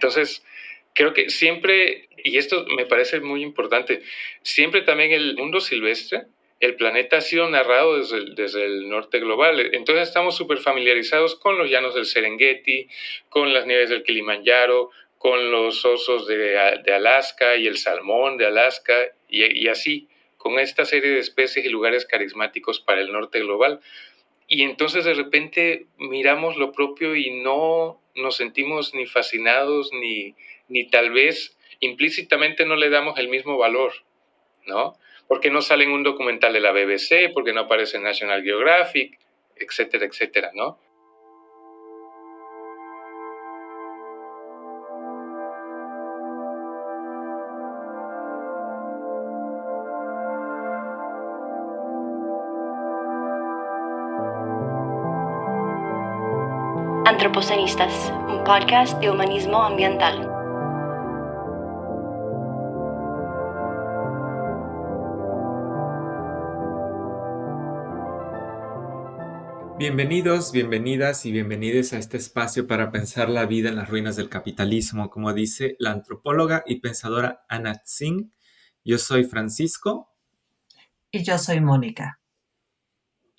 Entonces, creo que siempre, y esto me parece muy importante, siempre también el mundo silvestre, el planeta ha sido narrado desde el norte global. Entonces estamos súper familiarizados con los llanos del Serengeti, con las nieves del Kilimanjaro, con los osos de Alaska y el salmón de Alaska, y así, con esta serie de especies y lugares carismáticos para el norte global. Y entonces de repente miramos lo propio y no nos sentimos ni fascinados ni tal vez implícitamente no le damos el mismo valor, ¿no? Porque no sale en un documental de la BBC, porque no aparece en National Geographic, etcétera, etcétera, ¿no? Antropocenistas, un podcast de humanismo ambiental. Bienvenidos, bienvenidas y bienvenidos a este espacio para pensar la vida en las ruinas del capitalismo, como dice la antropóloga y pensadora Anat Singh. Yo soy Francisco. Y yo soy Mónica.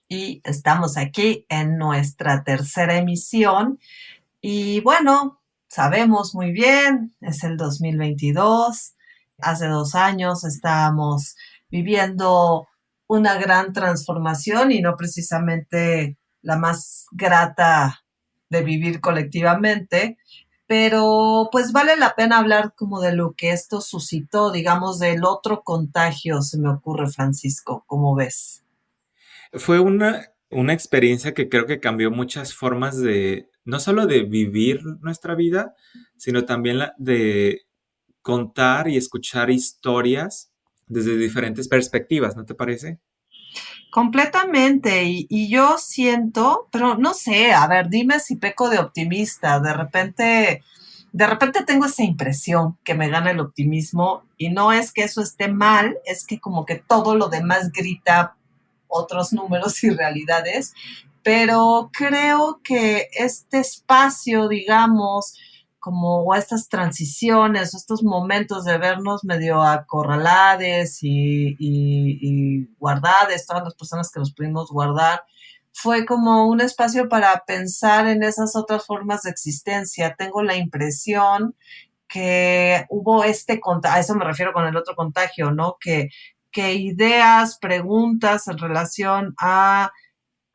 Y estamos aquí en nuestra tercera emisión. Y bueno, sabemos muy bien, es el 2022. Hace 2 años estábamos viviendo una gran transformación y no precisamente la más grata de vivir colectivamente, pero pues vale la pena hablar como de lo que esto suscitó, digamos, del otro contagio, se me ocurre, Francisco, ¿cómo ves? Fue una experiencia que creo que cambió muchas formas de, no solo de vivir nuestra vida, sino también de contar y escuchar historias desde diferentes perspectivas, ¿no te parece? Completamente, y yo siento, pero no sé, a ver, dime si peco de optimista, de repente tengo esa impresión que me gana el optimismo y no es que eso esté mal, es que como que todo lo demás grita otros números y realidades, pero creo que este espacio, digamos, como o estas transiciones, o estos momentos de vernos medio acorralades y guardades, todas las personas que nos pudimos guardar, fue como un espacio para pensar en esas otras formas de existencia. Tengo la impresión que hubo a eso me refiero con el otro contagio, ¿no? Que ideas, preguntas en relación a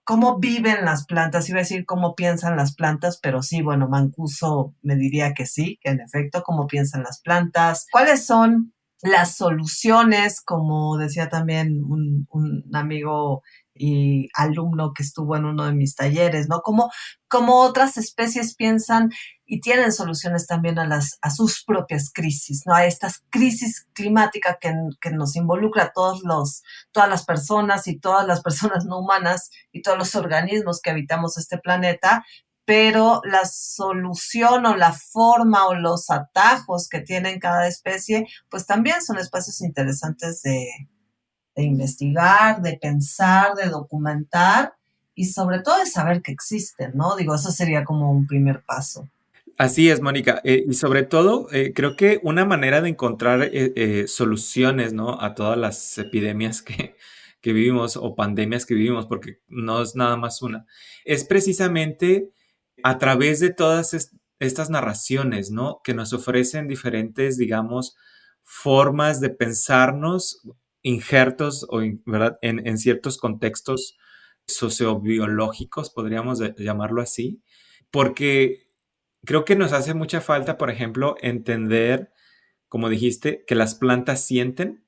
cómo viven las plantas, iba a decir cómo piensan las plantas, pero sí, bueno, Mancuso me diría que sí, que en efecto, cómo piensan las plantas, cuáles son las soluciones, como decía también un amigo y alumno que estuvo en uno de mis talleres, ¿no? Cómo otras especies piensan y tienen soluciones también a sus propias crisis, ¿no? A estas crisis climáticas que nos involucra a todas las personas y todas las personas no humanas y todos los organismos que habitamos este planeta, pero la solución o la forma o los atajos que tienen cada especie, pues también son espacios interesantes de investigar, de pensar, de documentar y sobre todo de saber que existen, ¿no? Digo, eso sería como un primer paso. Así es, Mónica. Y sobre todo, creo que una manera de encontrar soluciones, ¿no? A todas las epidemias que vivimos o pandemias que vivimos, porque no es nada más una, es precisamente a través de todas estas narraciones, ¿no? Que nos ofrecen diferentes, digamos, formas de pensarnos injertos o, ¿verdad? En ciertos contextos sociobiológicos, podríamos llamarlo así, porque creo que nos hace mucha falta, por ejemplo, entender, como dijiste, que las plantas sienten,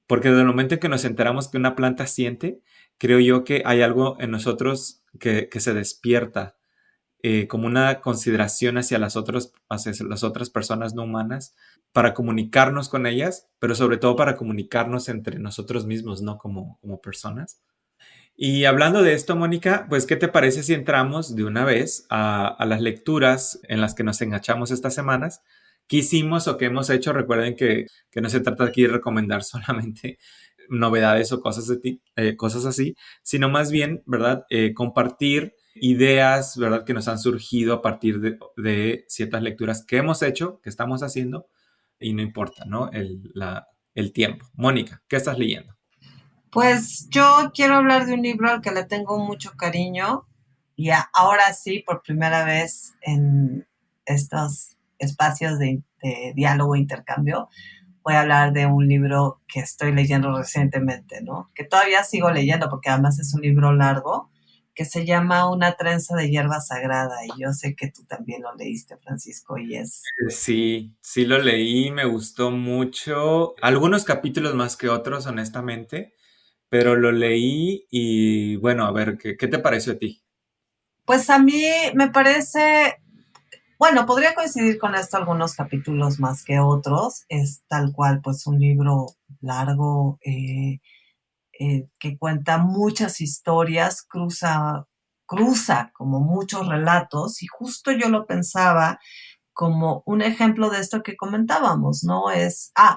porque desde el momento en que nos enteramos que una planta siente, creo yo que hay algo en nosotros que se despierta, como una consideración hacia las otras personas no humanas, para comunicarnos con ellas, pero sobre todo para comunicarnos entre nosotros mismos, ¿no? Como personas. Y hablando de esto, Mónica, pues, ¿qué te parece si entramos de una vez a las lecturas en las que nos enganchamos estas semanas? ¿Qué hicimos o qué hemos hecho? Recuerden que no se trata aquí de recomendar solamente novedades o cosas así, sino más bien, ¿verdad? Compartir ideas, ¿verdad? Que nos han surgido a partir de ciertas lecturas que hemos hecho, que estamos haciendo, y no importa, ¿no? El tiempo. Mónica, ¿qué estás leyendo? Pues yo quiero hablar de un libro al que le tengo mucho cariño y ahora sí, por primera vez en estos espacios de diálogo e intercambio, voy a hablar de un libro que estoy leyendo recientemente, ¿no? Que todavía sigo leyendo porque además es un libro largo que se llama Una trenza de hierba sagrada y yo sé que tú también lo leíste, Francisco, y es... Sí, sí lo leí, me gustó mucho. Algunos capítulos más que otros, honestamente, pero lo leí y bueno, a ver, ¿qué te pareció a ti? Pues a mí me parece, bueno, podría coincidir con esto algunos capítulos más que otros. Es tal cual, pues un libro largo que cuenta muchas historias, cruza como muchos relatos y justo yo lo pensaba como un ejemplo de esto que comentábamos, ¿no?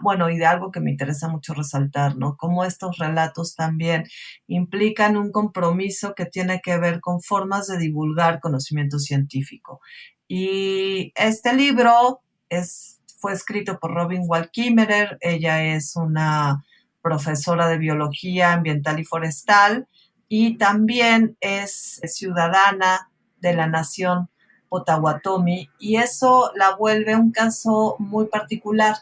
Bueno, y de algo que me interesa mucho resaltar, ¿no? Cómo estos relatos también implican un compromiso que tiene que ver con formas de divulgar conocimiento científico. Y este libro fue escrito por Robin Wall Kimmerer, ella es una profesora de biología ambiental y forestal y también es ciudadana de la nación Potawatomi y eso la vuelve un caso muy particular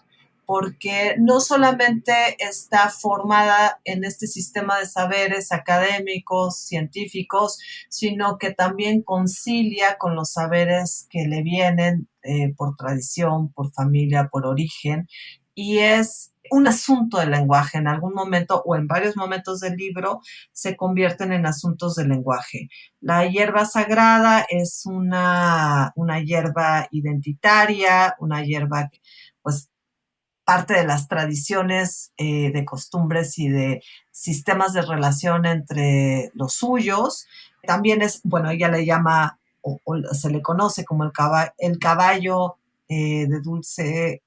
porque no solamente está formada en este sistema de saberes académicos, científicos, sino que también concilia con los saberes que le vienen por tradición, por familia, por origen, y es un asunto del lenguaje. En algún momento o en varios momentos del libro se convierten en asuntos del lenguaje. La hierba sagrada es una hierba identitaria, una hierba, pues, parte de las tradiciones, de costumbres y de sistemas de relación entre los suyos. También es, bueno, ella le llama, o se le conoce como el caballo de dulce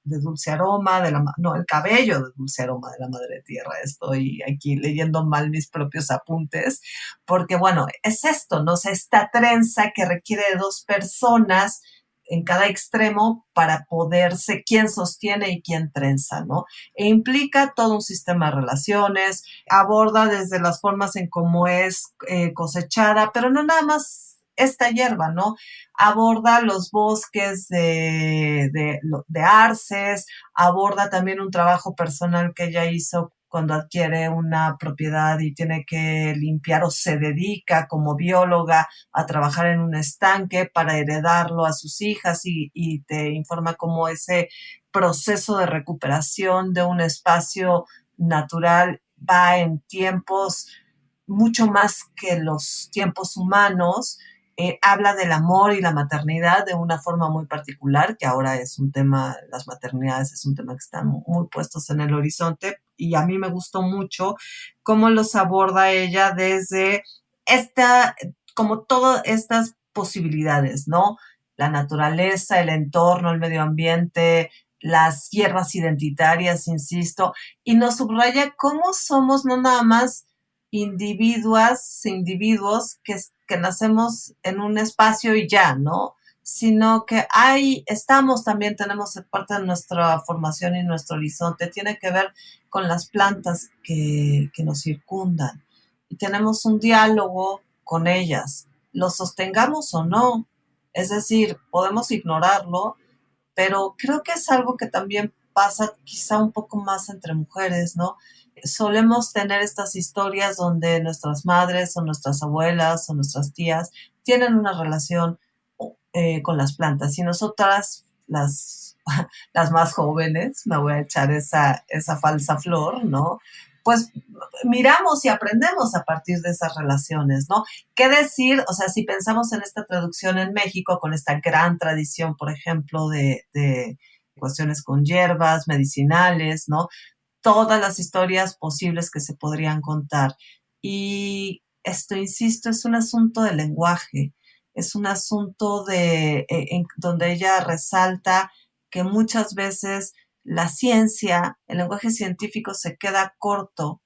aroma, no, el cabello de dulce aroma de la madre tierra. Estoy aquí leyendo mal mis propios apuntes, porque bueno, es esto, ¿no? O sea, esta trenza que requiere de dos personas en cada extremo para poderse quién sostiene y quién trenza, ¿no? E implica todo un sistema de relaciones, aborda desde las formas en cómo es cosechada, pero no nada más esta hierba, ¿no? Aborda los bosques de arces, aborda también un trabajo personal que ella hizo cuando adquiere una propiedad y tiene que limpiar o se dedica como bióloga a trabajar en un estanque para heredarlo a sus hijas y te informa cómo ese proceso de recuperación de un espacio natural va en tiempos mucho más que los tiempos humanos. Habla del amor y la maternidad de una forma muy particular, que ahora es un tema, las maternidades es un tema que están muy puestos en el horizonte, y a mí me gustó mucho cómo los aborda ella desde como todas estas posibilidades, ¿no? La naturaleza, el entorno, el medio ambiente, las hierbas identitarias, insisto, y nos subraya cómo somos no nada más individuos que nacemos en un espacio y ya, ¿no? Sino que también tenemos parte de nuestra formación y nuestro horizonte, tiene que ver con las plantas que nos circundan. Y tenemos un diálogo con ellas, lo sostengamos o no. Es decir, podemos ignorarlo, pero creo que es algo que también pasa quizá un poco más entre mujeres, ¿no? Solemos tener estas historias donde nuestras madres o nuestras abuelas o nuestras tías tienen una relación con las plantas y nosotras, las más jóvenes, me voy a echar esa falsa flor, ¿no? Pues miramos y aprendemos a partir de esas relaciones, ¿no? ¿Qué decir? O sea, si pensamos en esta traducción en México, con esta gran tradición, por ejemplo, de cuestiones con hierbas medicinales, ¿no? Todas las historias posibles que se podrían contar. Y esto, insisto, es un asunto de lenguaje, es un asunto donde ella resalta que muchas veces la ciencia, el lenguaje científico se queda corto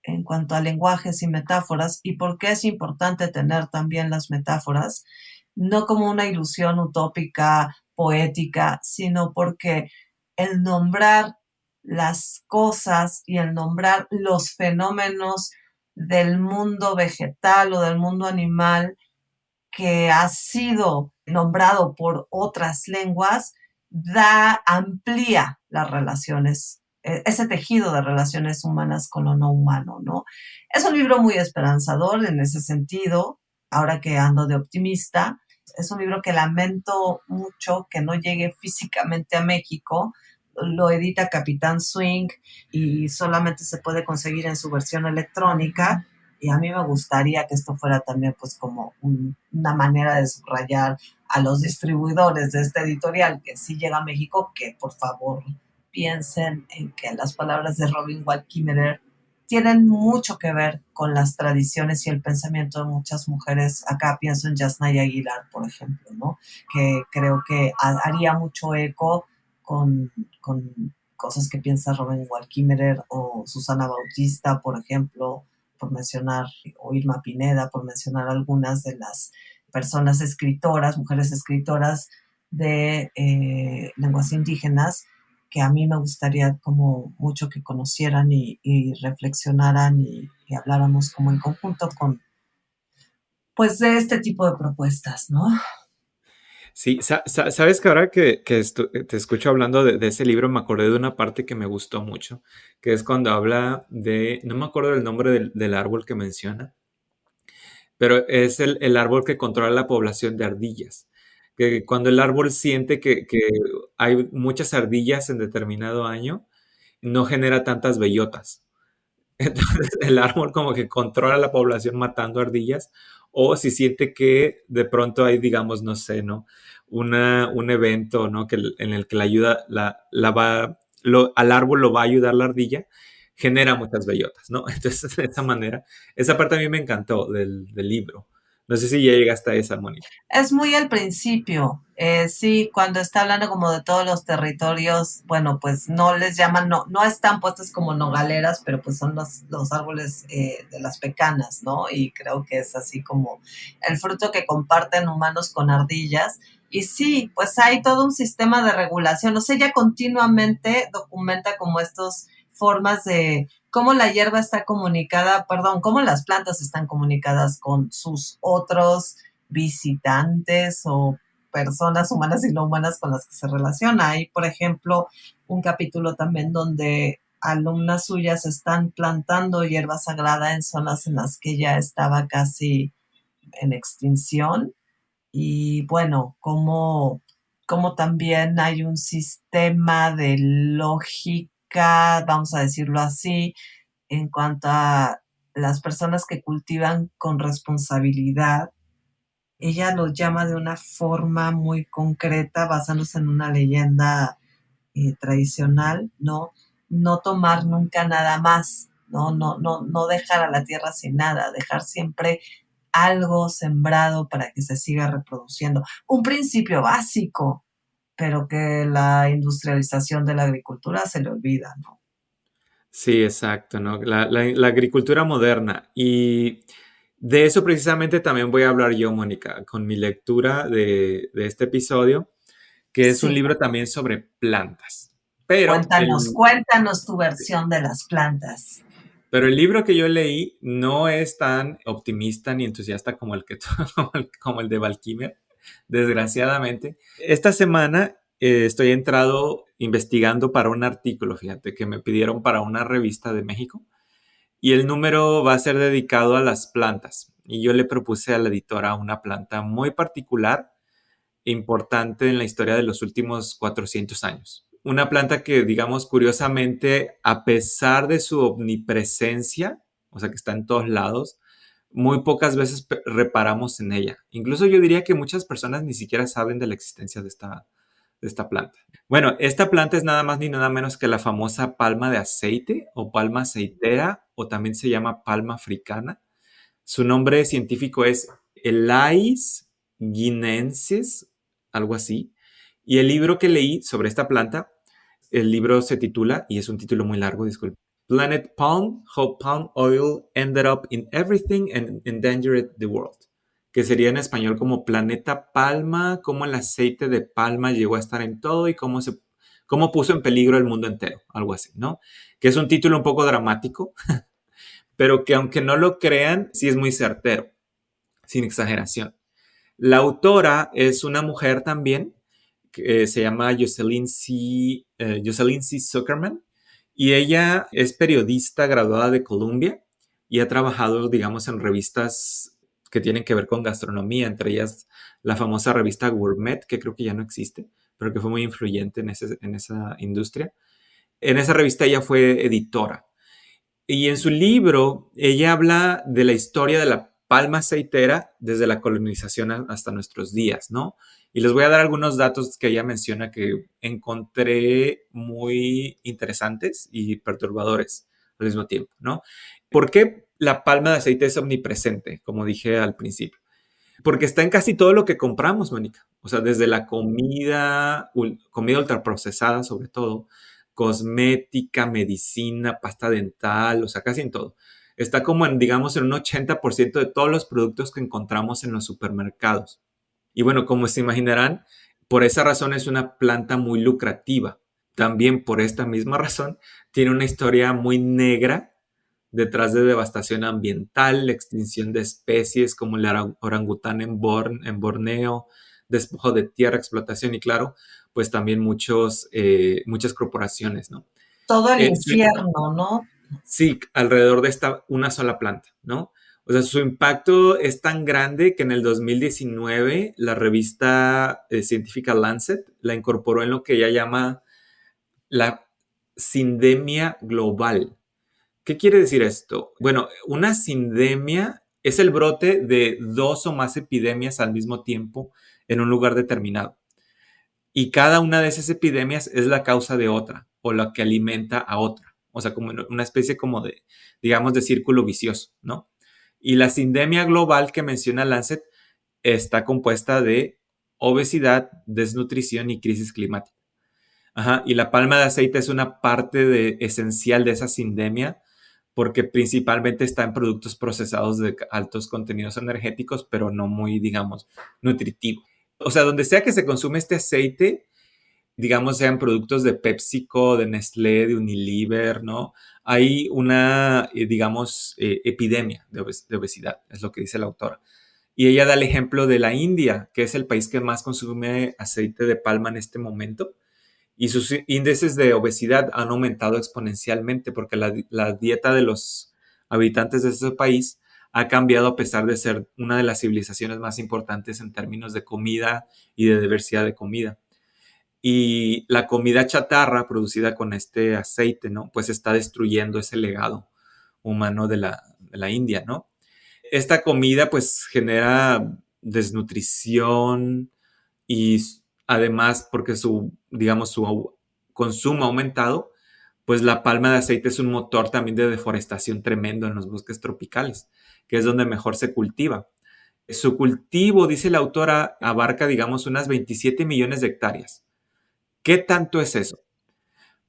en cuanto a lenguajes y metáforas y por qué es importante tener también las metáforas, no como una ilusión utópica, poética, sino porque el nombrar las cosas y el nombrar los fenómenos del mundo vegetal o del mundo animal que ha sido nombrado por otras lenguas, amplía las relaciones, ese tejido de relaciones humanas con lo no humano, ¿no? Es un libro muy esperanzador en ese sentido, ahora que ando de optimista. Es un libro que lamento mucho que no llegue físicamente a México. Lo edita Capitán Swing y solamente se puede conseguir en su versión electrónica. Y a mí me gustaría que esto fuera también pues como una manera de subrayar a los distribuidores de este editorial que sí llega a México, que por favor piensen en que las palabras de Robin Wall Kimmerer tienen mucho que ver con las tradiciones y el pensamiento de muchas mujeres. Acá pienso en Yasnaya Aguilar, por ejemplo, ¿no? Que creo que haría mucho eco con cosas que piensa Robin Wall Kimmerer o Susana Bautista, por ejemplo, por mencionar, o Irma Pineda, por mencionar algunas de las personas escritoras, mujeres escritoras de lenguas indígenas, que a mí me gustaría como mucho que conocieran y reflexionaran y habláramos como en conjunto con, pues, de este tipo de propuestas, ¿no? Sí, sabes que ahora que te escucho hablando de ese libro, me acordé de una parte que me gustó mucho, que es cuando habla de, no me acuerdo del nombre del árbol que menciona, pero es el árbol que controla la población de ardillas. Que cuando el árbol siente que hay muchas ardillas en determinado año, no genera tantas bellotas. Entonces el árbol como que controla la población matando ardillas, o si siente que de pronto hay, digamos, no sé, ¿no? Un evento, ¿no? En el que la ayuda, al árbol lo va a ayudar la ardilla, genera muchas bellotas, ¿no? Entonces, de esa manera, esa parte a mí me encantó del libro. No sé si ya llegaste a esa, Mónica. Es muy al principio, sí, cuando está hablando como de todos los territorios, bueno, pues no les llaman, no están puestos como nogaleras, pero pues son los árboles de las pecanas, ¿no? Y creo que es así como el fruto que comparten humanos con ardillas. Y sí, pues hay todo un sistema de regulación, o sea, ella continuamente documenta como estas formas de cómo la hierba está comunicada, perdón, cómo las plantas están comunicadas con sus otros visitantes o personas humanas y no humanas con las que se relaciona. Hay, por ejemplo, un capítulo también donde alumnas suyas están plantando hierba sagrada en zonas en las que ya estaba casi en extinción. Y bueno, como también hay un sistema de lógica, vamos a decirlo así, en cuanto a las personas que cultivan con responsabilidad. Ella lo llama de una forma muy concreta, basándose en una leyenda tradicional, ¿no? No tomar nunca nada más, ¿no? No dejar a la tierra sin nada, dejar siempre algo sembrado para que se siga reproduciendo. Un principio básico, pero que la industrialización de la agricultura se le olvida, ¿no? Sí, exacto, ¿no? La agricultura moderna. Y de eso precisamente también voy a hablar yo, Mónica, con mi lectura de este episodio, que es un Sí, libro también sobre plantas. Pero cuéntanos tu versión de las plantas. pero el libro que yo leí no es tan optimista ni entusiasta como el que como el de Valkymer, desgraciadamente. Esta semana estoy entrado investigando para un artículo, fíjate, que me pidieron para una revista de México, y el número va a ser dedicado a las plantas. Y yo le propuse a la editora una planta muy particular e importante en la historia de los últimos 400 años. Una planta que, digamos, curiosamente, a pesar de su omnipresencia, o sea, que está en todos lados, muy pocas veces reparamos en ella. Incluso yo diría que muchas personas ni siquiera saben de la existencia de esta planta. Bueno, esta planta es nada más ni nada menos que la famosa palma de aceite o palma aceitera, o también se llama palma africana. Su nombre científico es Elais guineensis, algo así. Y el libro que leí sobre esta planta, el libro se titula, y es un título muy largo, disculpe, Planet Palm, How Palm Oil Ended Up in Everything and Endangered the World, que sería en español como Planeta Palma, cómo el aceite de palma llegó a estar en todo y cómo puso en peligro el mundo entero, algo así, ¿no? Que es un título un poco dramático, pero que aunque no lo crean, sí es muy certero, sin exageración. La autora es una mujer también, que se llama Jocelyn C. Zuckerman, y ella es periodista graduada de Columbia y ha trabajado, digamos, en revistas que tienen que ver con gastronomía, entre ellas la famosa revista Gourmet, que creo que ya no existe, pero que fue muy influyente en esa industria. En esa revista ella fue editora. Y en su libro, ella habla de la historia de la palma aceitera desde la colonización hasta nuestros días, ¿no? Y les voy a dar algunos datos que ella menciona que encontré muy interesantes y perturbadores al mismo tiempo, ¿no? ¿Por qué la palma de aceite es omnipresente, como dije al principio? Porque está en casi todo lo que compramos, Mónica. O sea, desde la comida ultraprocesada, sobre todo, cosmética, medicina, pasta dental, o sea, casi en todo. Está como en, digamos, en un 80% de todos los productos que encontramos en los supermercados. Y bueno, como se imaginarán, por esa razón es una planta muy lucrativa. También por esta misma razón tiene una historia muy negra detrás de devastación ambiental, extinción de especies como el orangután en Borneo, despojo de tierra, explotación y claro, pues también muchas corporaciones, ¿no? Todo el Sí, infierno, ¿no? sí, alrededor de una sola planta, ¿no? O sea, su impacto es tan grande que en el 2019 la revista científica Lancet la incorporó en lo que ella llama la sindemia global. ¿Qué quiere decir esto? Bueno, una sindemia es el brote de dos o más epidemias al mismo tiempo en un lugar determinado. Y cada una de esas epidemias es la causa de otra o la que alimenta a otra. O sea, como una especie como de, digamos, de círculo vicioso, ¿no? Y la sindemia global que menciona Lancet está compuesta de obesidad, desnutrición y crisis climática. Ajá, y la palma de aceite es una parte esencial de esa sindemia porque principalmente está en productos procesados de altos contenidos energéticos, pero no muy, digamos, nutritivos. O sea, donde sea que se consume este aceite, digamos, sean productos de PepsiCo, de Nestlé, de Unilever, ¿no? Hay una, digamos, epidemia de obesidad, es lo que dice la autora. Y ella da el ejemplo de la India, que es el país que más consume aceite de palma en este momento y sus índices de obesidad han aumentado exponencialmente porque la dieta de los habitantes de ese país ha cambiado a pesar de ser una de las civilizaciones más importantes en términos de comida y de diversidad de comida. Y la comida chatarra producida con este aceite, ¿no? Pues está destruyendo ese legado humano de la India, ¿no? Esta comida pues genera desnutrición, y además porque digamos, su consumo ha aumentado, pues la palma de aceite es un motor también de deforestación tremendo en los bosques tropicales, que es donde mejor se cultiva. Su cultivo, dice la autora, abarca, digamos, unas 27 millones de hectáreas. ¿Qué tanto es eso?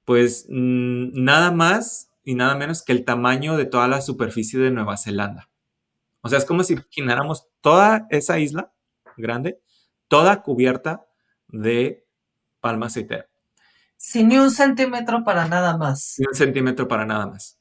Pues nada más y nada menos que el tamaño de toda la superficie de Nueva Zelanda. O sea, es como si imagináramos toda esa isla grande, toda cubierta de palma aceitera. Sin ni un centímetro para nada Y más. 1 centímetro para nada más.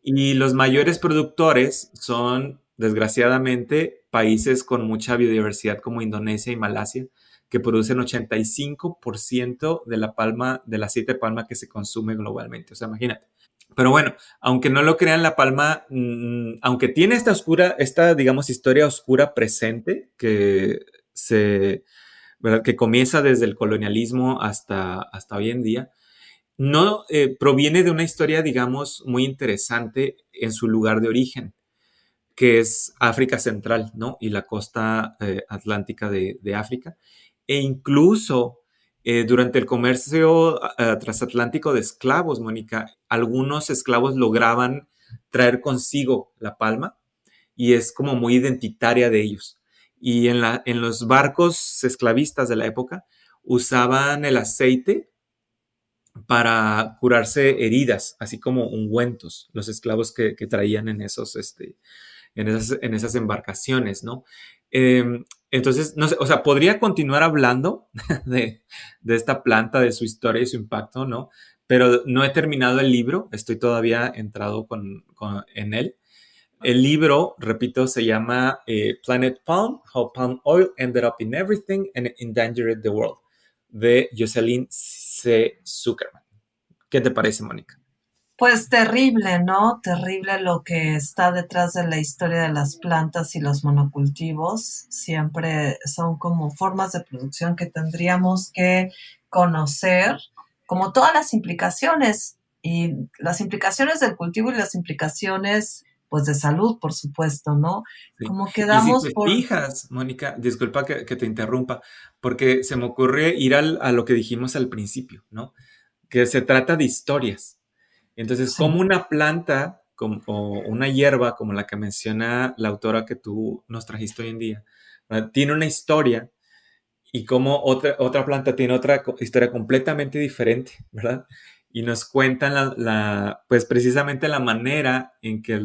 Y los mayores productores son, desgraciadamente, países con mucha biodiversidad como Indonesia y Malasia, que producen 85% de la palma, del aceite de palma que se consume globalmente. O sea, imagínate. Pero bueno, aunque no lo crean, la palma, aunque tiene esta, digamos, historia oscura presente ¿verdad? Que comienza desde el colonialismo hasta hoy en día, no proviene de una historia, digamos, muy interesante en su lugar de origen, que es África Central, ¿no? Y la costa atlántica de África. E incluso durante el comercio transatlántico de esclavos, Mónica, algunos esclavos lograban traer consigo la palma y es como muy identitaria de ellos. Y en los barcos esclavistas de la época usaban el aceite para curarse heridas, así como ungüentos, los esclavos que traían en en esas embarcaciones, ¿no? Entonces, no sé, o sea, podría continuar hablando de esta planta, de su historia y su impacto, ¿no? Pero no he terminado el libro, estoy todavía entrado en él. El libro, repito, se llama Planet Palm, How Palm Oil Ended Up in Everything and Endangered the World, de Jocelyn C. Zuckerman. ¿Qué te parece, Mónica? Pues terrible, ¿no? Terrible lo que está detrás de la historia de las plantas y los monocultivos. Siempre son como formas de producción que tendríamos que conocer, como todas las implicaciones, y las implicaciones del cultivo y las implicaciones, pues, de salud, por supuesto, ¿no? Sí. Como Y si quedamos te por... fijas, Mónica, disculpa que te interrumpa, porque se me ocurre ir a lo que dijimos al principio, ¿no? Que se trata de historias. Entonces, Sí. como una planta o una hierba como la que menciona la autora que tú nos trajiste hoy en día, ¿verdad? Tiene una historia y como otra planta tiene otra historia completamente diferente, ¿verdad? Y nos cuentan pues precisamente la manera en que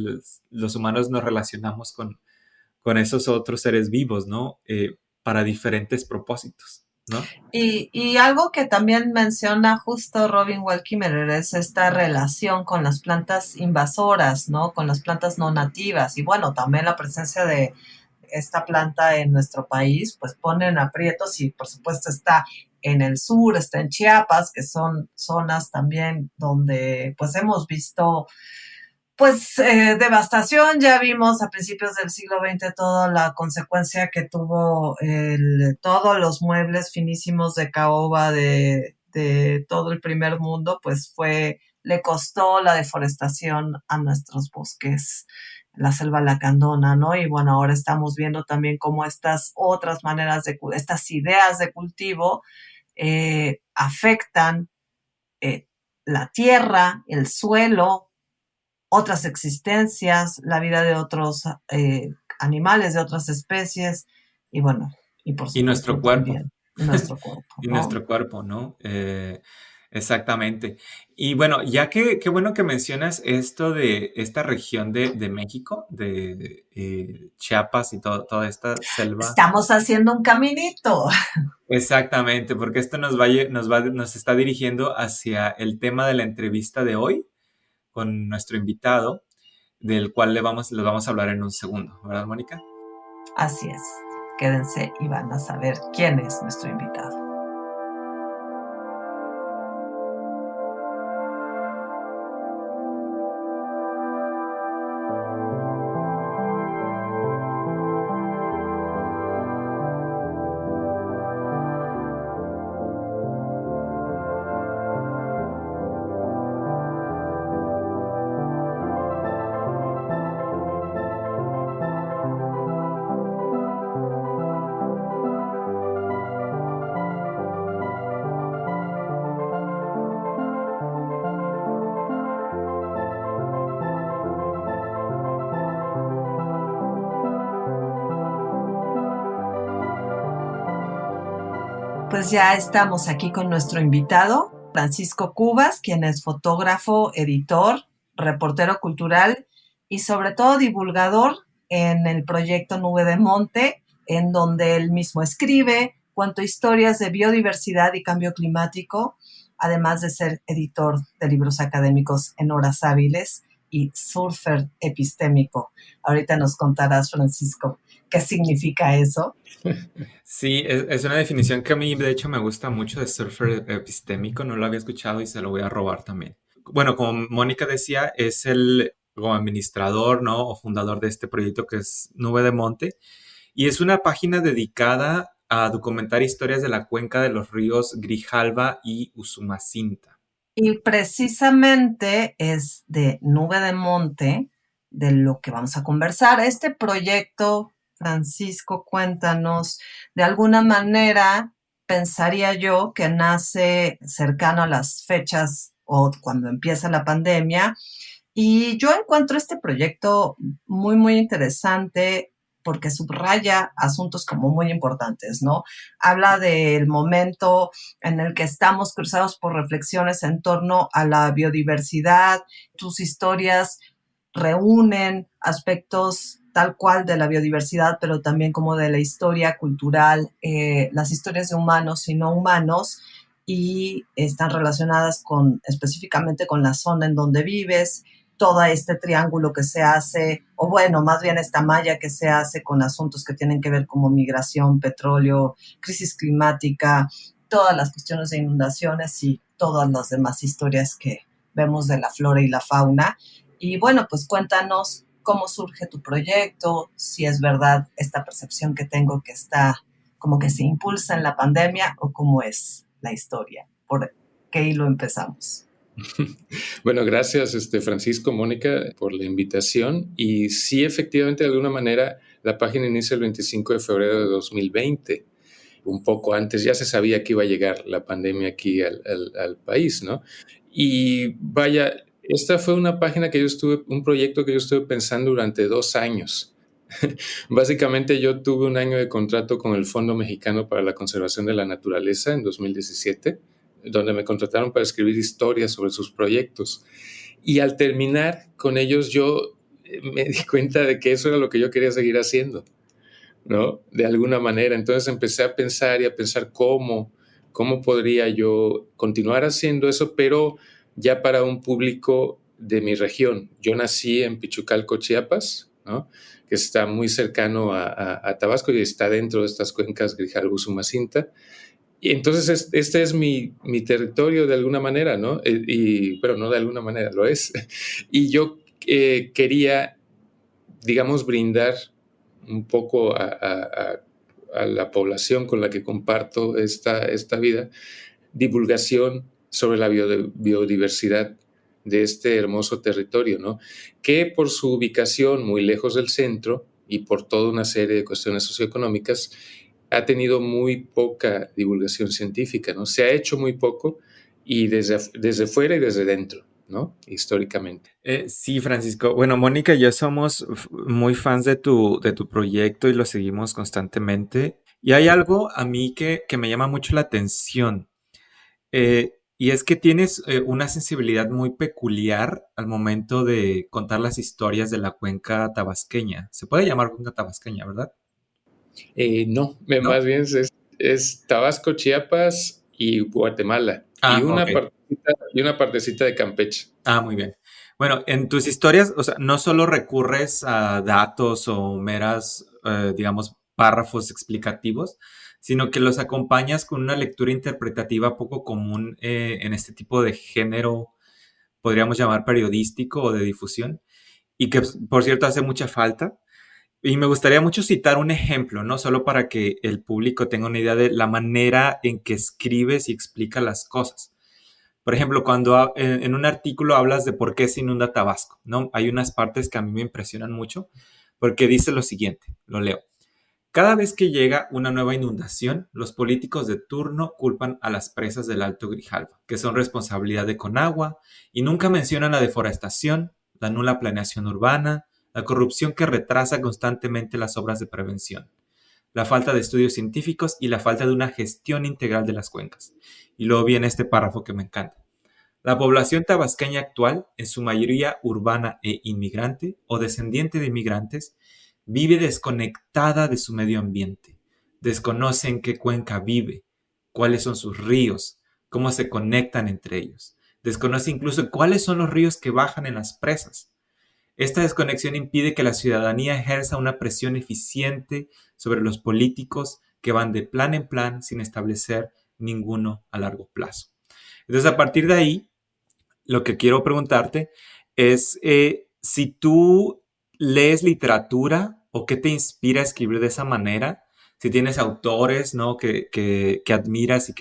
los humanos nos relacionamos con esos otros seres vivos, ¿no? Para diferentes propósitos, ¿no? Y algo que también menciona justo Robin Wall Kimmerer es esta relación con las plantas invasoras, ¿no? Con las plantas no nativas. Y bueno, también la presencia de esta planta en nuestro país, pues pone en aprietos y por supuesto está en el sur, está en Chiapas, que son zonas también donde pues hemos visto pues devastación. Ya vimos a principios del siglo XX toda la consecuencia que tuvo todos los muebles finísimos de caoba de todo el primer mundo, pues le costó la deforestación a nuestros bosques, la selva lacandona, ¿no? Y bueno, ahora estamos viendo también cómo estas otras maneras estas ideas de cultivo afectan la tierra, el suelo, otras existencias, la vida de otros animales, de otras especies, y bueno, y por Y supuesto nuestro cuerpo. también nuestro cuerpo, Y ¿no? nuestro cuerpo, ¿no? Exactamente. Y bueno, ya que qué bueno que mencionas esto de esta región de México, de Chiapas y toda esta selva. Estamos haciendo un caminito. Exactamente, porque esto nos está dirigiendo hacia el tema de la entrevista de hoy con nuestro invitado, del cual les vamos a hablar en un segundo, ¿verdad, Mónica? Así es. Quédense y van a saber quién es nuestro invitado. Pues ya estamos aquí con nuestro invitado, Francisco Cubas, quien es fotógrafo, editor, reportero cultural y sobre todo divulgador en el proyecto Nube de Monte, en donde él mismo escribe, cuenta historias de biodiversidad y cambio climático, además de ser editor de libros académicos en horas hábiles y surfer epistémico. Ahorita nos contarás, Francisco, qué significa eso. Sí, es una definición que a mí de hecho me gusta mucho de surfer epistémico, no lo había escuchado y se lo voy a robar también. Bueno, como Mónica decía, es el como administrador, ¿no? O fundador de este proyecto que es Nube de Monte y es una página dedicada a documentar historias de la cuenca de los ríos Grijalva y Usumacinta. Y precisamente es de Nube de Monte de lo que vamos a conversar. Este proyecto, Francisco, cuéntanos, de alguna manera pensaría yo que nace cercano a las fechas o cuando empieza la pandemia. Y yo encuentro este proyecto muy, muy interesante porque subraya asuntos como muy importantes, ¿no? Habla del momento en el que estamos cruzados por reflexiones en torno a la biodiversidad. Tus historias reúnen aspectos tal cual de la biodiversidad, pero también como de la historia cultural, las historias de humanos y no humanos, y están relacionadas específicamente con la zona en donde vives, todo este triángulo que se hace, o bueno, más bien esta malla que se hace con asuntos que tienen que ver como migración, petróleo, crisis climática, todas las cuestiones de inundaciones y todas las demás historias que vemos de la flora y la fauna. Y bueno, pues cuéntanos cómo surge tu proyecto, si es verdad esta percepción que tengo que está como que se impulsa en la pandemia o cómo es la historia, por qué hilo empezamos. Bueno, gracias Francisco, Mónica, por la invitación. Y sí, efectivamente, de alguna manera, la página inicia el 25 de febrero de 2020. Un poco antes ya se sabía que iba a llegar la pandemia aquí al país, ¿no? Y vaya, esta fue una página un proyecto que yo estuve pensando durante 2 años. Básicamente yo tuve un año de contrato con el Fondo Mexicano para la Conservación de la Naturaleza en 2017, donde me contrataron para escribir historias sobre sus proyectos. Y al terminar con ellos, yo me di cuenta de que eso era lo que yo quería seguir haciendo, ¿no? De alguna manera. Entonces empecé a pensar y a pensar cómo podría yo continuar haciendo eso, pero ya para un público de mi región. Yo nací en Pichucalco, Chiapas, ¿no? Que está muy cercano a Tabasco y está dentro de estas cuencas Grijalbo, Sumacinta. Y entonces este es mi territorio de alguna manera, ¿no? Pero no de alguna manera, lo es. Y yo quería, digamos, brindar un poco a la población con la que comparto esta vida, divulgación sobre la biodiversidad de este hermoso territorio, ¿no? Que por su ubicación muy lejos del centro y por toda una serie de cuestiones socioeconómicas, ha tenido muy poca divulgación científica, ¿no? Se ha hecho muy poco y desde fuera y desde dentro, ¿no? Históricamente. Sí, Francisco. Bueno, Mónica y yo somos muy fans de tu proyecto y lo seguimos constantemente. Y hay algo a mí que me llama mucho la atención. Y es que tienes una sensibilidad muy peculiar al momento de contar las historias de la cuenca tabasqueña. Se puede llamar cuenca tabasqueña, ¿verdad? No, ¿No? más bien es Tabasco, Chiapas y Guatemala. Ah, ok. Y una partecita de Campeche. Ah, muy bien. Bueno, en tus historias, o sea, no solo recurres a datos o meras, digamos, párrafos explicativos, sino que los acompañas con una lectura interpretativa poco común en este tipo de género, podríamos llamar periodístico o de difusión, y que, por cierto, hace mucha falta. Y me gustaría mucho citar un ejemplo, no solo para que el público tenga una idea de la manera en que escribes y explica las cosas. Por ejemplo, cuando en un artículo hablas de por qué se inunda Tabasco, ¿no? Hay unas partes que a mí me impresionan mucho porque dice lo siguiente, lo leo. Cada vez que llega una nueva inundación, los políticos de turno culpan a las presas del Alto Grijalva, que son responsabilidad de Conagua, y nunca mencionan la deforestación, la nula planeación urbana, la corrupción que retrasa constantemente las obras de prevención, la falta de estudios científicos y la falta de una gestión integral de las cuencas. Y luego viene este párrafo que me encanta. La población tabasqueña actual, en su mayoría urbana e inmigrante o descendiente de inmigrantes, vive desconectada de su medio ambiente. Desconoce en qué cuenca vive, cuáles son sus ríos, cómo se conectan entre ellos. Desconoce incluso cuáles son los ríos que bajan en las presas. Esta desconexión impide que la ciudadanía ejerza una presión eficiente sobre los políticos que van de plan en plan sin establecer ninguno a largo plazo. Entonces, a partir de ahí, lo que quiero preguntarte es si tú lees literatura o qué te inspira a escribir de esa manera, si tienes autores, ¿no? que admiras y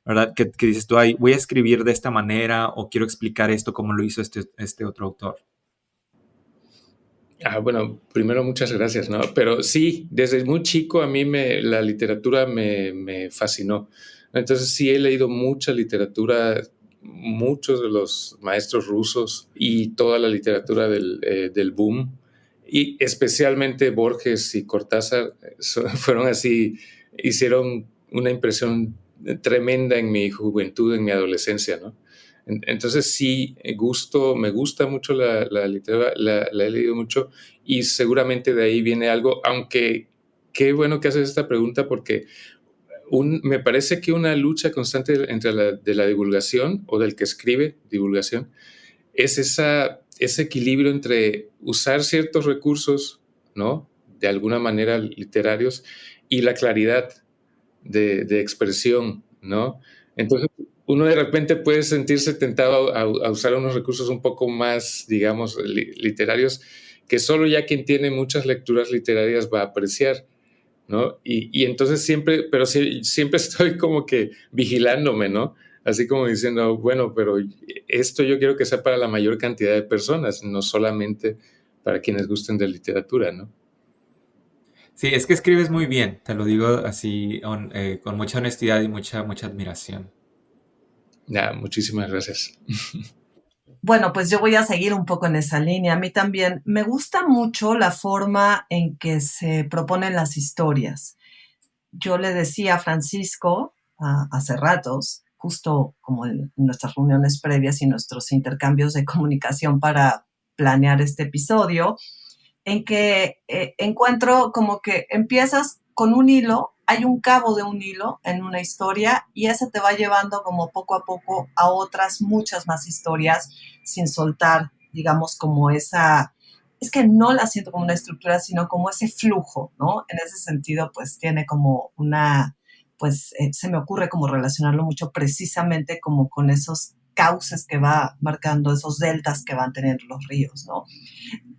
¿verdad? Que dices tú, ay, voy a escribir de esta manera o quiero explicar esto como lo hizo este otro autor. Bueno, primero muchas gracias, ¿no? Pero sí, desde muy chico a mí la literatura me fascinó. Entonces sí he leído mucha literatura, muchos de los maestros rusos y toda la literatura del boom. y especialmente Borges y Cortázar fueron así, hicieron una impresión tremenda en mi juventud, en mi adolescencia, ¿no? Entonces sí, me gusta mucho la literatura, la he leído mucho y seguramente de ahí viene algo, aunque qué bueno que haces esta pregunta porque me parece que una lucha constante entre de la divulgación o del que escribe divulgación es ese equilibrio entre usar ciertos recursos, ¿no? De alguna manera literarios y la claridad de expresión, ¿no? Entonces, uno de repente puede sentirse tentado a usar unos recursos un poco más, digamos, literarios, que solo ya quien tiene muchas lecturas literarias va a apreciar, ¿no? Y entonces pero siempre estoy como que vigilándome, ¿no? Así como diciendo, bueno, pero esto yo quiero que sea para la mayor cantidad de personas, no solamente para quienes gusten de literatura, ¿no? Sí, es que escribes muy bien, te lo digo así con mucha honestidad y mucha admiración. Muchísimas gracias. Bueno, pues yo voy a seguir un poco en esa línea. A mí también me gusta mucho la forma en que se proponen las historias. Yo le decía a Francisco hace ratos, justo como en nuestras reuniones previas y nuestros intercambios de comunicación para planear este episodio, en que encuentro como que empiezas con un hilo, hay un cabo de un hilo en una historia y ese te va llevando como poco a poco a otras muchas más historias sin soltar, digamos, como esa, es que no la siento como una estructura, sino como ese flujo, ¿no? En ese sentido, pues tiene como una, pues se me ocurre como relacionarlo mucho precisamente como con esos cauces que va marcando, esos deltas que van teniendo los ríos, ¿no?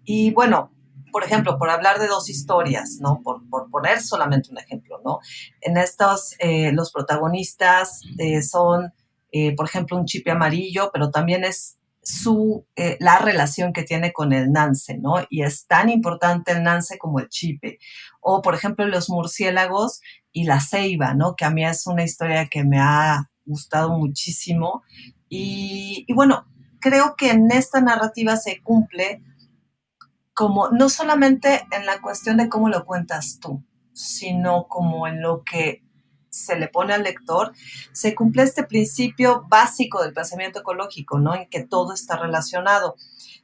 Y bueno, por ejemplo, por hablar de dos historias, ¿no? Por poner solamente un ejemplo, ¿no? En estos, los protagonistas son, por ejemplo, un chipe amarillo, pero también es la relación que tiene con el nance, ¿no? Y es tan importante el nance como el chipe. O, por ejemplo, los murciélagos y la ceiba, ¿no? Que a mí es una historia que me ha gustado muchísimo. Y bueno, creo que en esta narrativa se cumple como no solamente en la cuestión de cómo lo cuentas tú, sino como en lo que se le pone al lector, se cumple este principio básico del pensamiento ecológico, ¿no? En que todo está relacionado.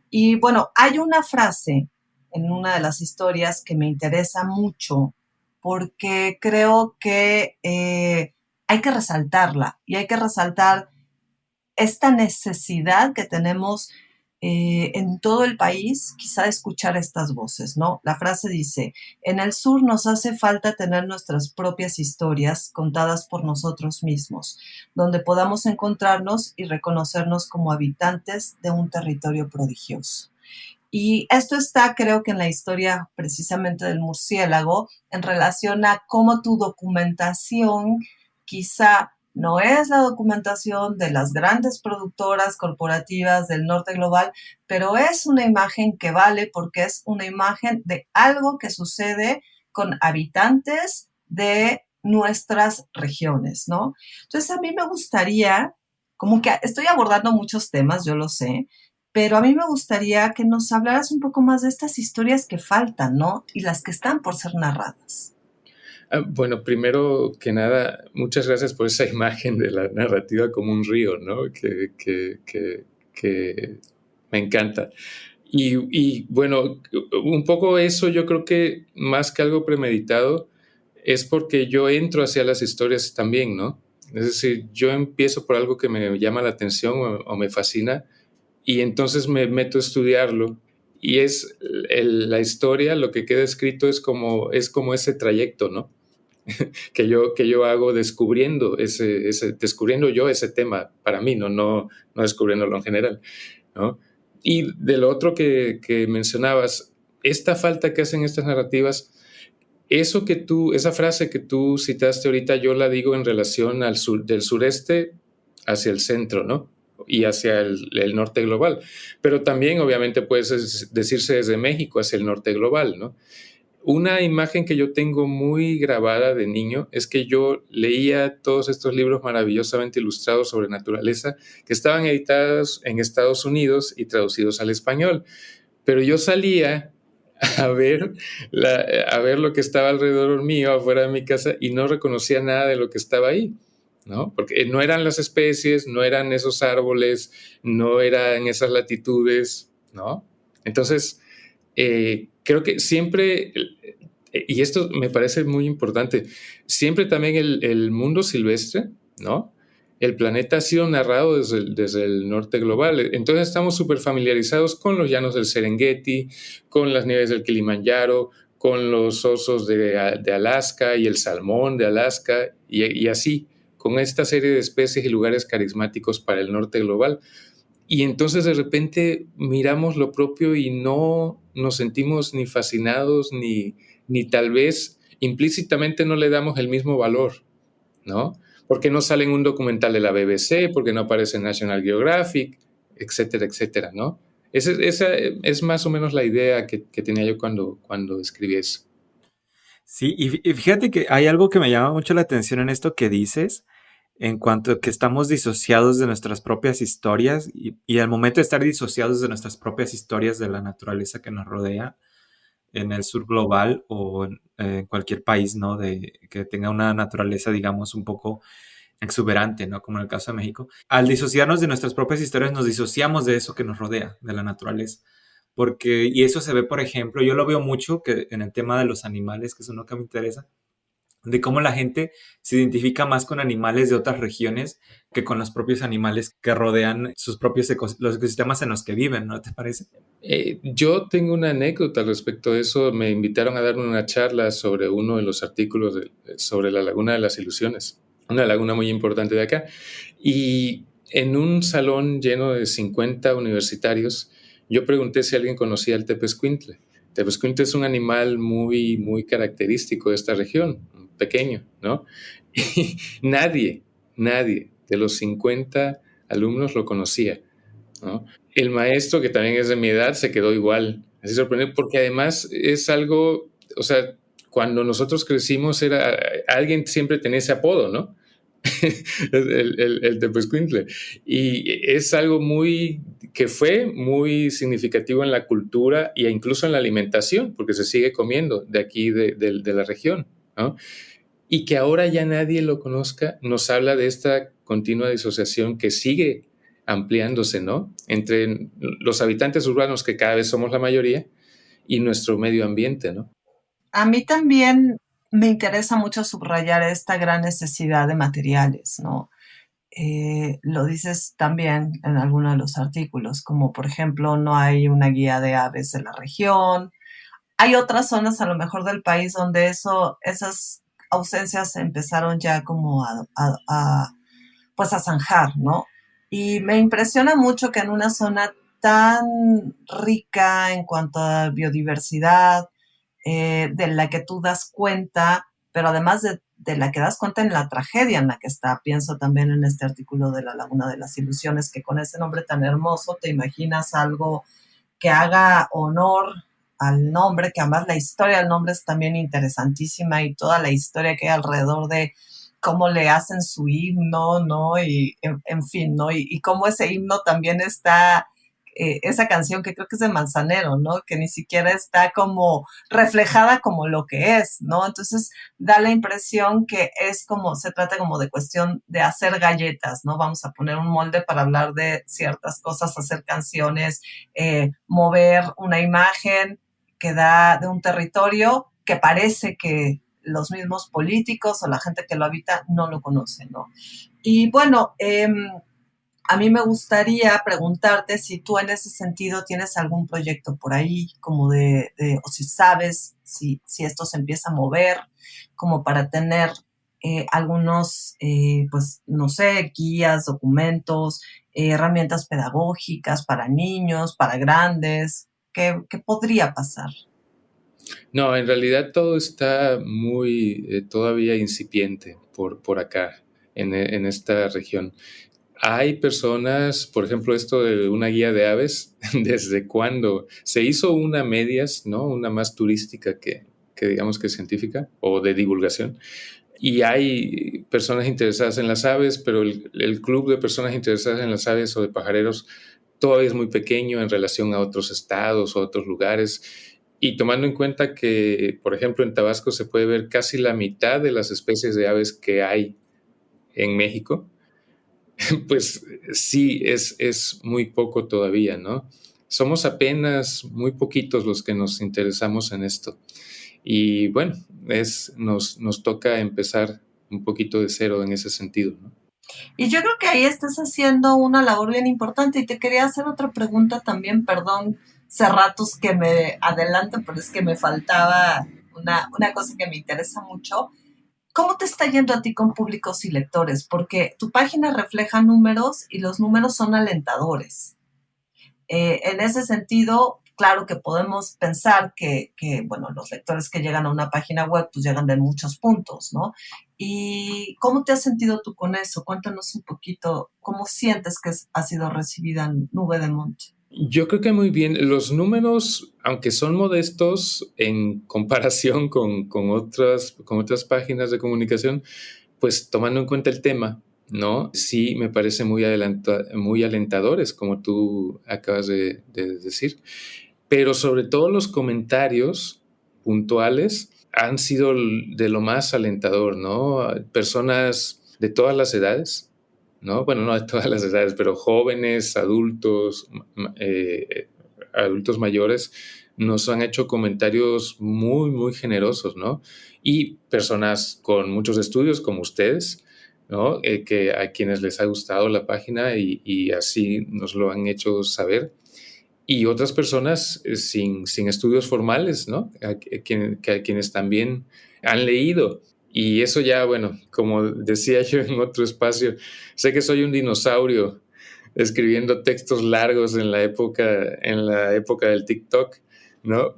Y bueno, hay una frase en una de las historias que me interesa mucho porque creo que hay que resaltarla y hay que resaltar esta necesidad que tenemos en todo el país, quizá escuchar estas voces, ¿no? La frase dice, en el sur nos hace falta tener nuestras propias historias contadas por nosotros mismos, donde podamos encontrarnos y reconocernos como habitantes de un territorio prodigioso. Y esto está, creo que en la historia precisamente del murciélago, en relación a cómo tu documentación quizá no es la documentación de las grandes productoras corporativas del norte global, pero es una imagen que vale porque es una imagen de algo que sucede con habitantes de nuestras regiones, ¿no? Entonces a mí me gustaría, como que estoy abordando muchos temas, yo lo sé, pero a mí me gustaría que nos hablaras un poco más de estas historias que faltan, ¿no? Y las que están por ser narradas. Bueno, primero que nada, muchas gracias por esa imagen de la narrativa como un río, ¿no? Que me encanta. Y bueno, un poco eso yo creo que más que algo premeditado es porque yo entro hacia las historias también, ¿no? Es decir, yo empiezo por algo que me llama la atención o me fascina y entonces me meto a estudiarlo y es la historia, lo que queda escrito es como ese trayecto, ¿no? que yo hago descubriendo descubriendo yo ese tema para mí, no descubriéndolo en general, ¿no? Y de lo otro que mencionabas, esta falta que hacen estas narrativas, esa frase que tú citaste ahorita, yo la digo en relación del sureste hacia el centro, ¿no? Y hacia el norte global. Pero también, obviamente, puede decirse desde México hacia el norte global, ¿no? Una imagen que yo tengo muy grabada de niño es que yo leía todos estos libros maravillosamente ilustrados sobre naturaleza que estaban editados en Estados Unidos y traducidos al español. Pero yo salía a ver, a ver lo que estaba alrededor mío, afuera de mi casa, y no reconocía nada de lo que estaba ahí, ¿no? Porque no eran las especies, no eran esos árboles, no eran esas latitudes, ¿no? Entonces, creo que siempre, y esto me parece muy importante, siempre también el mundo silvestre, ¿no? El planeta ha sido narrado desde el norte global. Entonces estamos súper familiarizados con los llanos del Serengeti, con las nieves del Kilimanjaro, con los osos de Alaska y el salmón de Alaska, y así, con esta serie de especies y lugares carismáticos para el norte global. Y entonces de repente miramos lo propio y no nos sentimos ni fascinados, ni tal vez implícitamente no le damos el mismo valor, ¿no? Porque no sale en un documental de la BBC, porque no aparece en National Geographic, etcétera, etcétera, ¿no? Esa es más o menos la idea que tenía yo cuando escribí eso. Sí, y fíjate que hay algo que me llama mucho la atención en esto que dices, en cuanto a que estamos disociados de nuestras propias historias y al momento de estar disociados de nuestras propias historias de la naturaleza que nos rodea en el sur global o en cualquier país, ¿no? Que tenga una naturaleza, digamos, un poco exuberante, ¿no? Como en el caso de México. Al disociarnos de nuestras propias historias, nos disociamos de eso que nos rodea, de la naturaleza. Y eso se ve, por ejemplo, yo lo veo mucho que en el tema de los animales, que es uno que me interesa, de cómo la gente se identifica más con animales de otras regiones que con los propios animales que rodean sus propios los ecosistemas en los que viven, ¿no te parece? Yo tengo una anécdota respecto a eso. Me invitaron a dar una charla sobre uno de los artículos sobre la Laguna de las Ilusiones, una laguna muy importante de acá. Y en un salón lleno de 50 universitarios, yo pregunté si alguien conocía el tepezcuintle. Tepezcuintle es un animal muy, muy característico de esta región, pequeño, ¿no? Y nadie de los 50 alumnos lo conocía, ¿no? El maestro, que también es de mi edad, se quedó igual, así sorprendido, porque además es algo, o sea, cuando nosotros crecimos, alguien siempre tenía ese apodo, ¿no? el tepezcuintle. Y es algo que fue muy significativo en la cultura e incluso en la alimentación, porque se sigue comiendo de aquí, de la región, ¿no? Y que ahora ya nadie lo conozca, nos habla de esta continua disociación que sigue ampliándose, ¿no? Entre los habitantes urbanos, que cada vez somos la mayoría, y nuestro medio ambiente, ¿no? A mí también me interesa mucho subrayar esta gran necesidad de materiales, ¿no? Lo dices también en alguno de los artículos, como por ejemplo no hay una guía de aves de la región. Hay otras zonas a lo mejor del país donde esas ausencias empezaron ya como pues a zanjar, ¿no? Y me impresiona mucho que en una zona tan rica en cuanto a biodiversidad, de la que tú das cuenta, pero además de la que das cuenta en la tragedia en la que está. Pienso también en este artículo de la Laguna de las Ilusiones, que con ese nombre tan hermoso te imaginas algo que haga honor al nombre, que además la historia del nombre es también interesantísima y toda la historia que hay alrededor de cómo le hacen su himno, ¿no? Y en fin, ¿no? Y cómo ese himno también está, esa canción que creo que es de Manzanero, ¿no? Que ni siquiera está como reflejada como lo que es, ¿no? Entonces da la impresión que es como, se trata como de cuestión de hacer galletas, ¿no? Vamos a poner un molde para hablar de ciertas cosas, hacer canciones, mover una imagen que da de un territorio que parece que los mismos políticos o la gente que lo habita no lo conocen, ¿no? Y bueno, a mí me gustaría preguntarte si tú en ese sentido tienes algún proyecto por ahí, como o si sabes si esto se empieza a mover, como para tener algunos, pues, no sé, guías, documentos, herramientas pedagógicas para niños, para grandes. ¿Qué podría pasar? No, en realidad todo está muy todavía incipiente por acá, en esta región. Hay personas, por ejemplo, esto de una guía de aves, ¿desde cuándo? Se hizo una a medias, ¿no? Una más turística que digamos que científica o de divulgación. Y hay personas interesadas en las aves, pero el club de personas interesadas en las aves o de pajareros todavía es muy pequeño en relación a otros estados o a otros lugares. Y tomando en cuenta que, por ejemplo, en Tabasco se puede ver casi la mitad de las especies de aves que hay en México, pues sí, es muy poco todavía, ¿no? Somos apenas muy poquitos los que nos interesamos en esto. Y bueno, nos toca empezar un poquito de cero en ese sentido, ¿no? Y yo creo que ahí estás haciendo una labor bien importante y te quería hacer otra pregunta también, perdón, ratos que me adelanto, pero es que me faltaba una cosa que me interesa mucho. ¿Cómo te está yendo a ti con públicos y lectores? Porque tu página refleja números y los números son alentadores. En ese sentido, claro que podemos pensar bueno, los lectores que llegan a una página web, pues llegan de muchos puntos, ¿no? ¿Y cómo te has sentido tú con eso? Cuéntanos un poquito cómo sientes que ha sido recibida en Nube de Monte. Yo creo que muy bien. Los números, aunque son modestos en comparación con otras páginas de comunicación, pues tomando en cuenta el tema, ¿no? Sí, me parece muy alentadores, como tú acabas de decir. Pero sobre todo los comentarios puntuales han sido de lo más alentador, ¿no? Personas de todas las edades, ¿no? Bueno, no de todas las edades, pero jóvenes, adultos, adultos mayores, nos han hecho comentarios muy, muy generosos, ¿no? Y personas con muchos estudios como ustedes, ¿no? Que a quienes les ha gustado la página y así nos lo han hecho saber. Y otras personas sin estudios formales, ¿no? A quienes también han leído. Y eso ya, bueno, como decía yo en otro espacio, sé que soy un dinosaurio escribiendo textos largos en la época del TikTok, ¿no?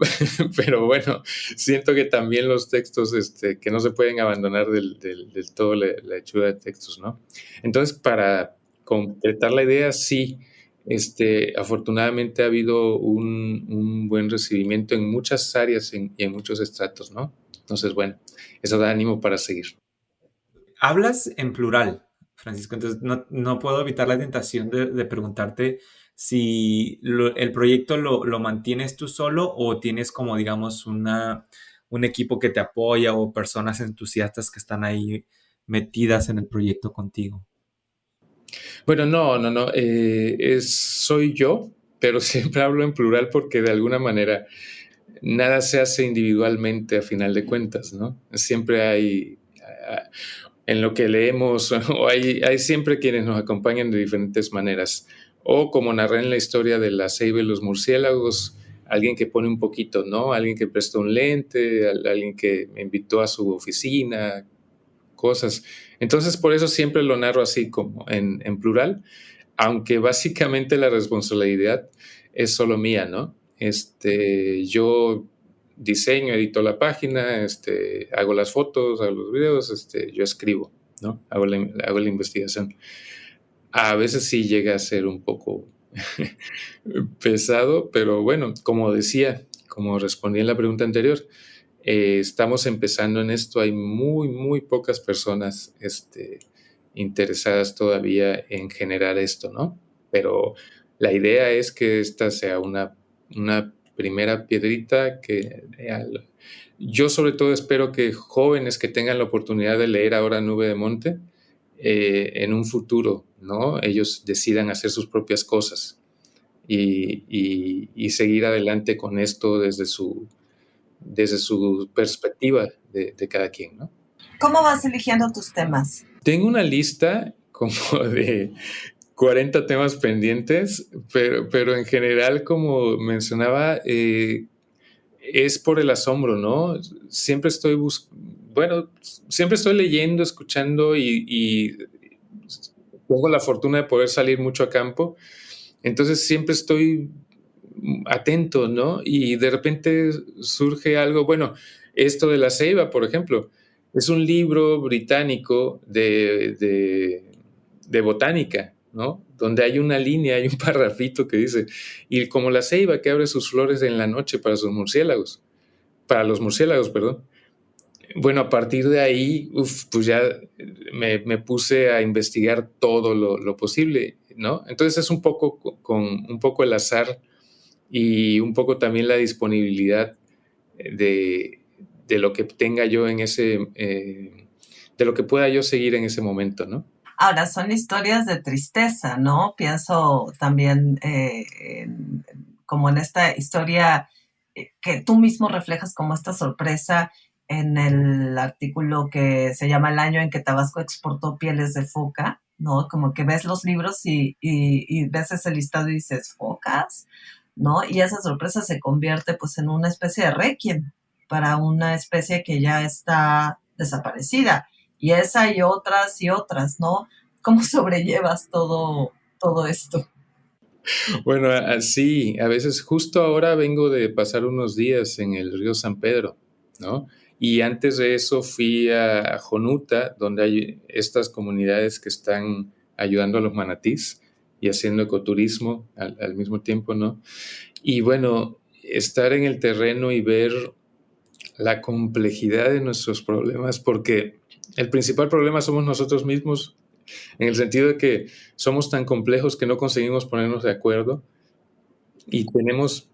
Pero bueno, siento que también los textos que no se pueden abandonar del todo la hechura de textos, ¿no? Entonces, para completar la idea, sí, afortunadamente ha habido un buen recibimiento en muchas áreas y en muchos estratos, ¿no? Entonces, bueno, eso da ánimo para seguir. Hablas en plural, Francisco, entonces no puedo evitar la tentación de preguntarte si el proyecto lo mantienes tú solo o tienes como, digamos, un equipo que te apoya o personas entusiastas que están ahí metidas en el proyecto contigo. Bueno, no, soy yo, pero siempre hablo en plural porque de alguna manera nada se hace individualmente a final de cuentas, ¿no? Siempre hay, en lo que leemos, o hay siempre quienes nos acompañan de diferentes maneras. O como narré en la historia de la ceiba y los murciélagos, alguien que pone un poquito, ¿no? Alguien que prestó un lente, alguien que me invitó a su oficina, cosas. Entonces, por eso siempre lo narro así como en plural, aunque básicamente la responsabilidad es solo mía, ¿no? Yo diseño, edito la página, hago las fotos, hago los videos, yo escribo, ¿no? Hago la investigación. A veces sí llega a ser un poco pesado, pero bueno, como decía, como respondí en la pregunta anterior, estamos empezando en esto, hay muy, muy pocas personas interesadas todavía en generar esto, ¿no? Pero la idea es que esta sea una primera piedrita que yo sobre todo espero que jóvenes que tengan la oportunidad de leer ahora Nube de Monte, en un futuro, ¿no? Ellos decidan hacer sus propias cosas y seguir adelante con esto desde su perspectiva de cada quien, ¿no? ¿Cómo vas eligiendo tus temas? Tengo una lista como de 40 temas pendientes, pero en general, como mencionaba, es por el asombro, ¿no? Siempre estoy leyendo, escuchando y tengo la fortuna de poder salir mucho a campo, entonces siempre estoy atento, ¿no? Y de repente surge algo, bueno, esto de la ceiba, por ejemplo, es un libro británico de botánica, ¿no? Donde hay una línea, hay un parrafito que dice, y como la ceiba que abre sus flores en la noche para los murciélagos, perdón. Bueno, a partir de ahí, pues ya me puse a investigar todo lo posible, ¿no? Entonces es un poco con un poco el azar y un poco también la disponibilidad de, de lo que tenga yo en de lo que pueda yo seguir en ese momento, ¿no? Ahora, son historias de tristeza, ¿no? Pienso también como en esta historia que tú mismo reflejas como esta sorpresa en el artículo que se llama El año en que Tabasco exportó pieles de foca, ¿no? Como que ves los libros y ves ese listado y dices, ¿focas? ¿No? Y esa sorpresa se convierte pues en una especie de requiem para una especie que ya está desaparecida. Y esa y otras, ¿no? ¿Cómo sobrellevas todo esto? Bueno, así, a veces justo ahora vengo de pasar unos días en el río San Pedro, ¿no? Y antes de eso fui a Jonuta, donde hay estas comunidades que están ayudando a los manatís y haciendo ecoturismo al mismo tiempo, ¿no? Y bueno, estar en el terreno y ver la complejidad de nuestros problemas, porque el principal problema somos nosotros mismos, en el sentido de que somos tan complejos que no conseguimos ponernos de acuerdo y tenemos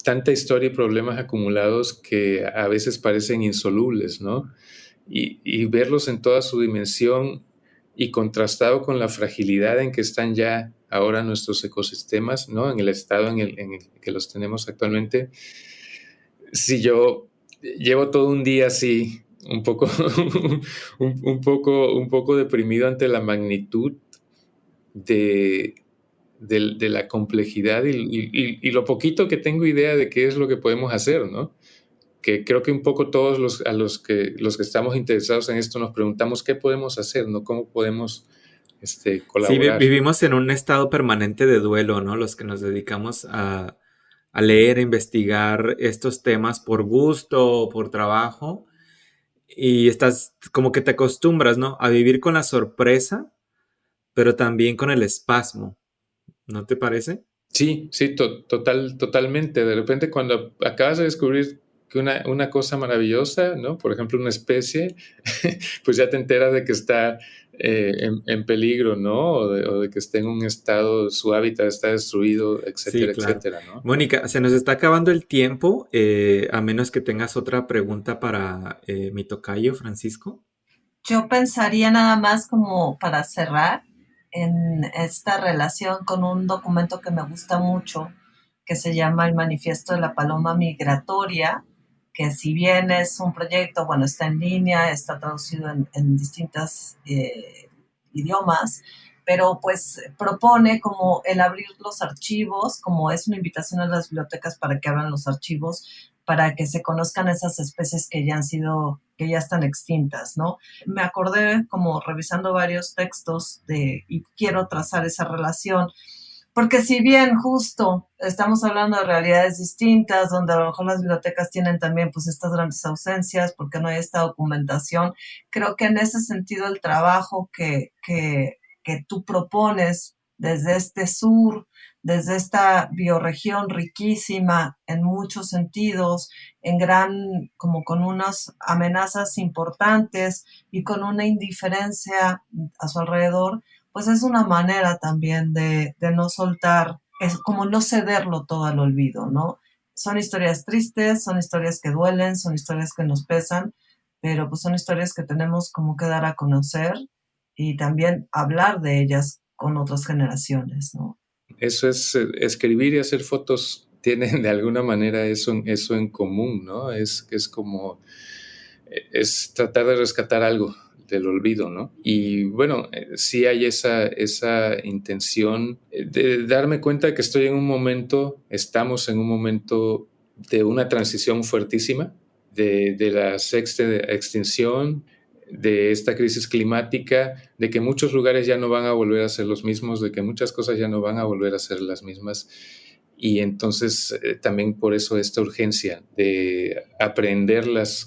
tanta historia y problemas acumulados que a veces parecen insolubles, ¿no? Y verlos en toda su dimensión y contrastado con la fragilidad en que están ya ahora nuestros ecosistemas, ¿no? En el estado en el que los tenemos actualmente. Si yo llevo todo un día así, un poco, un poco deprimido ante la magnitud de, de la complejidad y lo poquito que tengo idea de qué es lo que podemos hacer, ¿no? Que creo que un poco todos los que estamos interesados en esto nos preguntamos qué podemos hacer, ¿no? ¿Cómo podemos Sí, colaborar? vivimos en un estado permanente de duelo, ¿no? Los que nos dedicamos a leer, a investigar estos temas por gusto o por trabajo. Y estás como que te acostumbras, ¿no? A vivir con la sorpresa, pero también con el espasmo, ¿no te parece? Sí, sí, totalmente. De repente cuando acabas de descubrir que una cosa maravillosa, ¿no? Por ejemplo, una especie, pues ya te enteras de que está en peligro, ¿no? O de que está en un estado, su hábitat está destruido, Sí, etcétera, claro. etcétera, ¿no? Mónica, se nos está acabando el tiempo, a menos que tengas otra pregunta para mi tocayo, Francisco. Yo pensaría nada más como para cerrar en esta relación con un documento que me gusta mucho, que se llama el Manifiesto de la Paloma Migratoria, que si bien es un proyecto, bueno, está en línea, está traducido en distintos idiomas, pero pues propone como el abrir los archivos, como es una invitación a las bibliotecas para que abran los archivos, para que se conozcan esas especies que ya han sido, que ya están extintas, ¿no? Me acordé como revisando varios textos y quiero trazar esa relación, porque si bien justo estamos hablando de realidades distintas, donde a lo mejor las bibliotecas tienen también pues estas grandes ausencias, porque no hay esta documentación, creo que en ese sentido el trabajo que tú propones desde este sur, desde esta bioregión riquísima en muchos sentidos, en gran, como con unas amenazas importantes y con una indiferencia a su alrededor, pues es una manera también de no soltar, es como no cederlo todo al olvido, ¿no? Son historias tristes, son historias que duelen, son historias que nos pesan, pero pues son historias que tenemos como que dar a conocer y también hablar de ellas con otras generaciones, ¿no? Eso es escribir y hacer fotos tienen de alguna manera eso en común, ¿no? Es como, es tratar de rescatar algo del olvido, ¿no? Y bueno, sí hay esa intención de darme cuenta de que estamos en un momento de una transición fuertísima, de la sexta extinción, de esta crisis climática, de que muchos lugares ya no van a volver a ser los mismos, de que muchas cosas ya no van a volver a ser las mismas. Y entonces también por eso esta urgencia de aprenderlas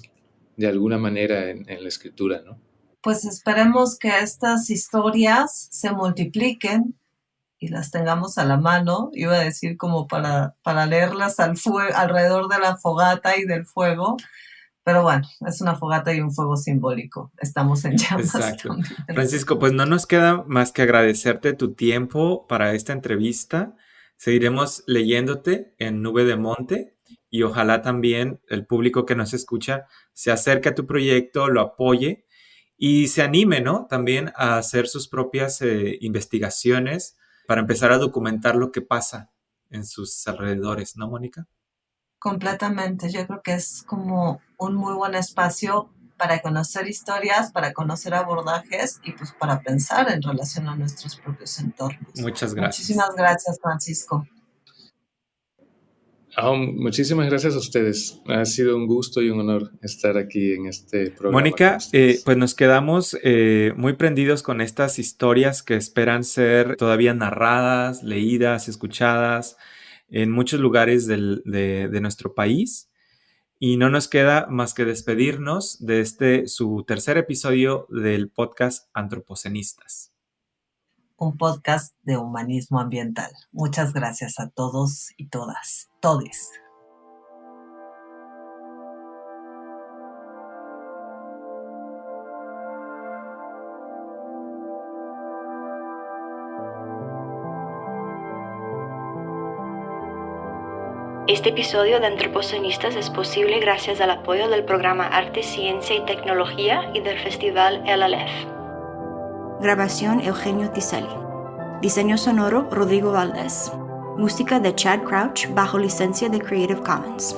de alguna manera en la escritura, ¿no? Pues esperemos que estas historias se multipliquen y las tengamos a la mano, iba a decir como para leerlas alrededor de la fogata y del fuego, pero bueno, es una fogata y un fuego simbólico, estamos en llamas Exacto. también en ese Francisco, pues no punto. nos queda más que agradecerte tu tiempo para esta entrevista. Seguiremos leyéndote en Nube de Monte y ojalá también el público que nos escucha se acerque a tu proyecto, lo apoye y se anime, ¿no? También a hacer sus propias investigaciones para empezar a documentar lo que pasa en sus alrededores, ¿no, Mónica? Completamente. Yo creo que es como un muy buen espacio para conocer historias, para conocer abordajes y pues para pensar en relación a nuestros propios entornos. Muchas gracias. Muchísimas gracias, Francisco. Muchísimas gracias a ustedes. Ha sido un gusto y un honor estar aquí en este programa. Mónica, pues nos quedamos muy prendidos con estas historias que esperan ser todavía narradas, leídas, escuchadas en muchos lugares de nuestro país. Y no nos queda más que despedirnos de su tercer episodio del podcast Antropocenistas. Un podcast de humanismo ambiental. Muchas gracias a todos y todas, todes. Este episodio de Antropocenistas es posible gracias al apoyo del programa Arte, Ciencia y Tecnología y del Festival El Aleph. Grabación Eugenio Tiseli. Diseño sonoro Rodrigo Valdés. Música de Chad Crouch bajo licencia de Creative Commons.